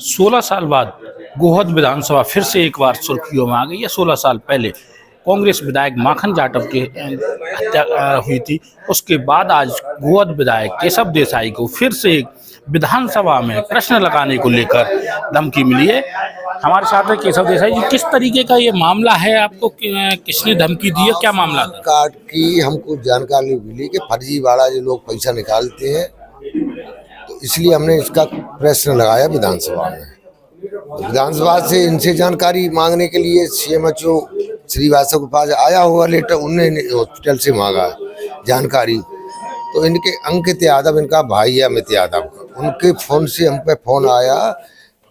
16 साल बाद गोहद विधानसभा फिर से एक बार सुर्खियों में आ गई है। 16 साल पहले कांग्रेस विधायक माखन जाटव की हत्या हुई थी। उसके बाद आज गोहद विधायक केशव देसाई को फिर से विधानसभा में प्रश्न लगाने को लेकर धमकी मिली है। हमारे साथ है केशव देसाई जी। किस तरीके का ये मामला है, आपको किसने धमकी दी है, क्या मामला था? कार्ड की हमको जानकारी मिली कि फर्जीवाड़ा जो लोग पैसा निकालते हैं, तो इसलिए हमने इसका प्रश्न लगाया विधानसभा में। विधानसभा से इनसे जानकारी मांगने के लिए CMHO श्रीवास्तव के पास आया हुआ लेटर, उनने हॉस्पिटल से मांगा जानकारी। तो इनके अंकित यादव, इनका भाई है अमित यादव, उनके फोन से हम पे फोन आया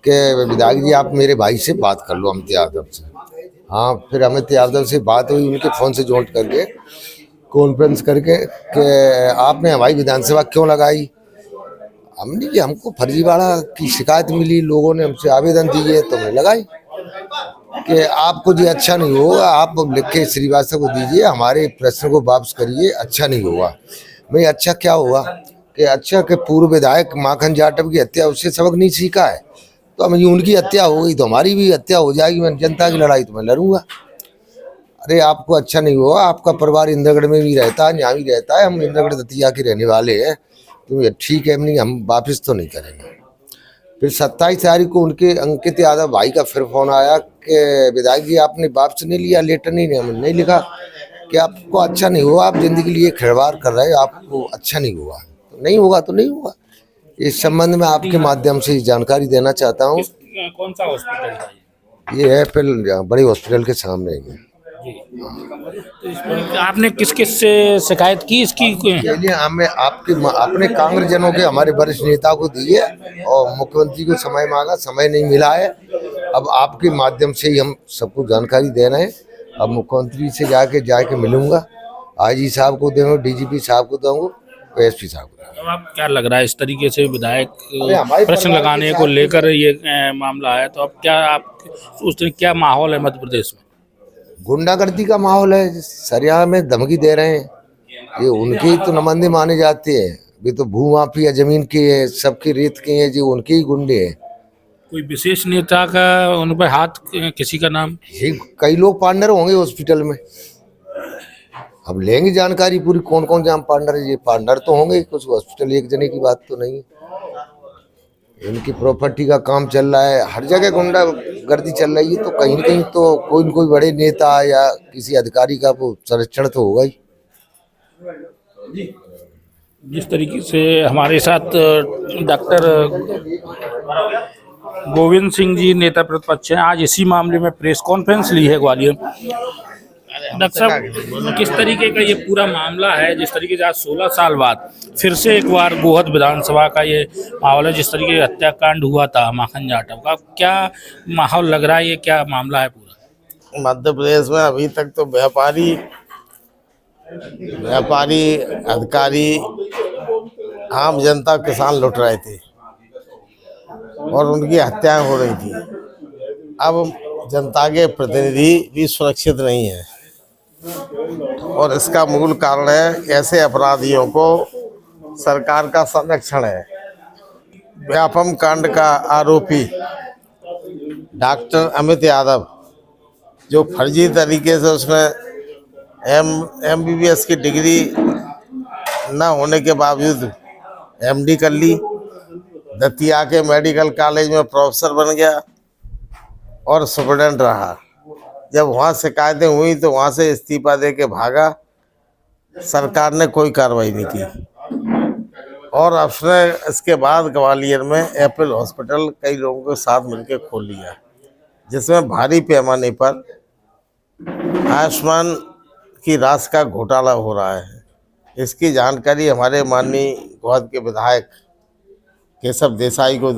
कि विधायक जी आप मेरे भाई से बात कर लो, अमित यादव से। हाँ, फिर अमित यादव से बात हुई, उनके फ़ोन से जोड़ करके कॉन्फ्रेंस करके कि आपने हमारी विधानसभा क्यों लगाई। हमने कि हमको फर्जीवाड़ा की शिकायत मिली, लोगों ने हमसे आवेदन दिए तो मैं लगाई कि आपको जी अच्छा नहीं होगा, आप लिख के श्रीवास्तव को दीजिए, हमारे प्रश्न को वापस करिए, अच्छा नहीं होगा। भाई अच्छा क्या हुआ कि अच्छा कि पूर्व विधायक माखन जाटव की हत्या, उससे सबक नहीं सीखा है, तो हम उनकी हत्या हो गई तो हमारी भी हत्या हो जाएगी। मैं जनता की लड़ाई तो मैं लड़ूंगा। अरे आपको अच्छा नहीं हुआ, आपका परिवार इंद्रगढ़ में भी रहता है, यहाँ भी रहता है, हम इंद्रगढ़ दतिया के रहने वाले हैं, तो ये ठीक है, नहीं हम वापस तो नहीं करेंगे। फिर 27 तारीख को उनके अंकित यादव भाई का फिर फोन आया कि विधायक जी आपने वापस नहीं लिया, लेटर हमने नहीं लिखा कि आपको अच्छा नहीं हुआ, आप जिंदगी के लिए खिलवाड़ कर रहे हो, आपको अच्छा नहीं हुआ, तो नहीं होगा तो नहीं होगा। इस संबंध में आपके माध्यम से जानकारी देना चाहता हूँ। कौन सा हॉस्पिटल था ये है फिर बड़े हॉस्पिटल के सामने ही है। तो इसमें आपने किस किस से शिकायत की इसकी? लिए हमें आपके अपने कांग्रेस जनों के हमारे वरिष्ठ नेता को दिए और मुख्यमंत्री को समय मांगा, समय नहीं मिला है। अब आपके माध्यम से ही हम सबको जानकारी दे रहे हैं। अब मुख्यमंत्री से जाके मिलूंगा, IG साहब को दूंगा, DGP साहब को दूंगा, SP साहब को। तो आप क्या लग रहा है, इस तरीके से विधायक प्रश्न लगाने को लेकर ये मामला है, तो अब क्या आप सोचते हैं क्या माहौल है मध्य प्रदेश में? गुंडागर्दी का माहौल है, सरिया में धमकी दे रहे हैं। ये उनके ही तो नुमाइंदे माने जाते हैं, ये तो भू माफिया जमीन के है, सबकी रेत के हैं, जो उनके ही गुंडे हैं। कोई विशेष नेता का उन पर हाथ, किसी का नाम? ये कई लोग पार्टनर होंगे हॉस्पिटल में, अब लेंगे जानकारी पूरी कौन कौन जहाँ पार्टनर है। ये पार्टनर तो होंगे, कुछ हॉस्पिटल एक जने की बात तो नहीं है। इनकी प्रॉपर्टी का काम चल रहा है, हर जगह गुंडा गर्दी चल रही है, तो कहीं न कहीं तो कोई न कोई बड़े नेता या किसी अधिकारी का वो संरक्षण तो होगा ही। जिस तरीके से हमारे साथ डॉक्टर गोविंद सिंह जी नेता प्रतिपक्ष हैं, आज इसी मामले में प्रेस कॉन्फ्रेंस ली है ग्वालियर। डॉक्टर साहब, किस तरीके का ये पूरा मामला है, जिस तरीके से आज 16 साल बाद फिर से एक बार गोहद विधानसभा का ये माहौल है, जिस तरीके से हत्याकांड हुआ था माखन जाटव का, क्या माहौल लग रहा है, ये क्या मामला है पूरा? मध्य प्रदेश में अभी तक तो व्यापारी अधिकारी, आम जनता, किसान लुट रहे थे और उनकी हत्याएं हो रही थी। अब जनता के प्रतिनिधि भी सुरक्षित नहीं है और इसका मूल कारण है ऐसे अपराधियों को सरकार का संरक्षण है। व्यापम कांड का आरोपी डॉक्टर अमित यादव, जो फर्जी तरीके से उसमें MBBS की डिग्री न होने के बावजूद MD कर ली, दतिया के मेडिकल कॉलेज में प्रोफेसर बन गया और सुपरडेंट रहा। जब वहाँ शिकायतें हुई तो वहाँ से इस्तीफा दे के भागा। सरकार ने कोई कार्रवाई नहीं की और उसने इसके बाद ग्वालियर में एप्पल हॉस्पिटल कई लोगों के साथ मिलकर खोल लिया, जिसमें भारी पैमाने पर आयुष्मान की राशि का घोटाला हो रहा है। इसकी जानकारी हमारे माननीय गोहद के विधायक केशव देसाई को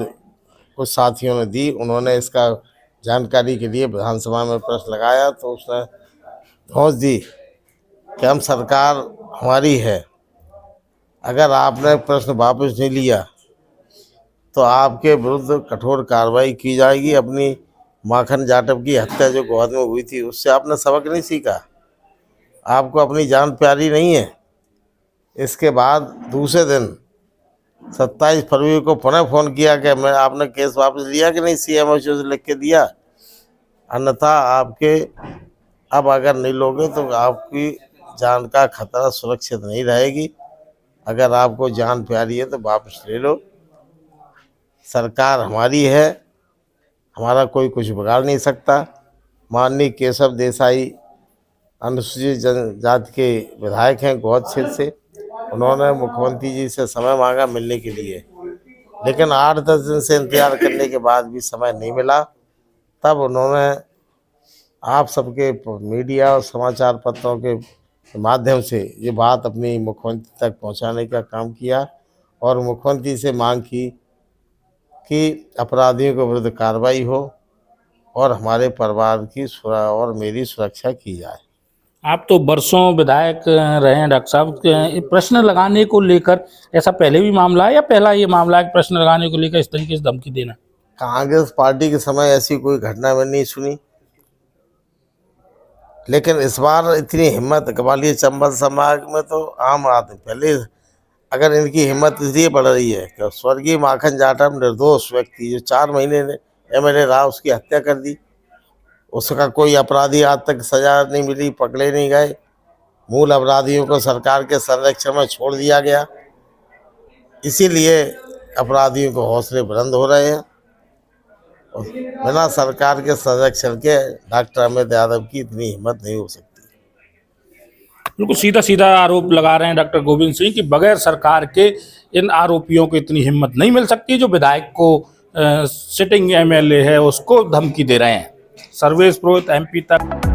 कुछ साथियों ने दी। उन्होंने इसका जानकारी के लिए विधानसभा में प्रश्न लगाया तो उसने धौंस दी कि हम सरकार हमारी है, अगर आपने प्रश्न वापस नहीं लिया तो आपके विरुद्ध कठोर कार्रवाई की जाएगी। अपनी माखन जाटव की हत्या जो गोहद में हुई थी, उससे आपने सबक नहीं सीखा, आपको अपनी जान प्यारी नहीं है। इसके बाद दूसरे दिन 27 फरवरी को पुनः फोन किया कि मैं आपने केस वापस लिया कि नहीं, CMHO से लिख के दिया, अन्यथा आपके अब अगर नहीं लोगे तो आपकी जान का खतरा सुरक्षित नहीं रहेगी। अगर आपको जान प्यारी है तो वापस ले लो। सरकार हमारी है, हमारा कोई कुछ बिगाड़ नहीं सकता। माननीय केशव देसाई अनुसूचित जनजाति के विधायक हैं गोहद क्षेत्र से। उन्होंने मुख्यमंत्री जी से समय मांगा मिलने के लिए, लेकिन 8-10 दिन से इंतजार करने के बाद भी समय नहीं मिला। तब उन्होंने आप सबके मीडिया और समाचार पत्रों के माध्यम से ये बात अपनी मुख्यमंत्री तक पहुंचाने का काम किया और मुख्यमंत्री से मांग की कि अपराधियों के विरुद्ध कार्रवाई हो और हमारे परिवार की और मेरी सुरक्षा की जाए। आप तो बरसों विधायक रहे हैं डॉक्टर साहब, ये प्रश्न लगाने को लेकर ऐसा पहले भी मामला है या पहला ये मामला है कि प्रश्न लगाने को लेकर इस तरीके से धमकी देना? कांग्रेस पार्टी के समय ऐसी कोई घटना मैंने नहीं सुनी, लेकिन इस बार इतनी हिम्मत ग्वालियर चंबल संभाग में तो आम आदमी पहले, अगर इनकी हिम्मत इसलिए बढ़ रही है कि स्वर्गीय माखन जाटव निर्दोष व्यक्ति जो 4 महीने MLA रहा उसकी हत्या कर दी, उसका कोई अपराधी आज तक सजा नहीं मिली, पकड़े नहीं गए, मूल अपराधियों को सरकार के संरक्षण में छोड़ दिया गया। इसीलिए अपराधियों को हौसले बुलंद हो रहे हैं और बिना सरकार के संरक्षण के डॉक्टर अमित यादव की इतनी हिम्मत नहीं हो सकती। बिल्कुल सीधा सीधा आरोप लगा रहे हैं डॉक्टर गोविंद सिंह कि बगैर सरकार के इन आरोपियों को इतनी हिम्मत नहीं मिल सकती जो विधायक को सिटिंग MLA है उसको धमकी दे रहे हैं। सर्वेश पुरोहित MP तक।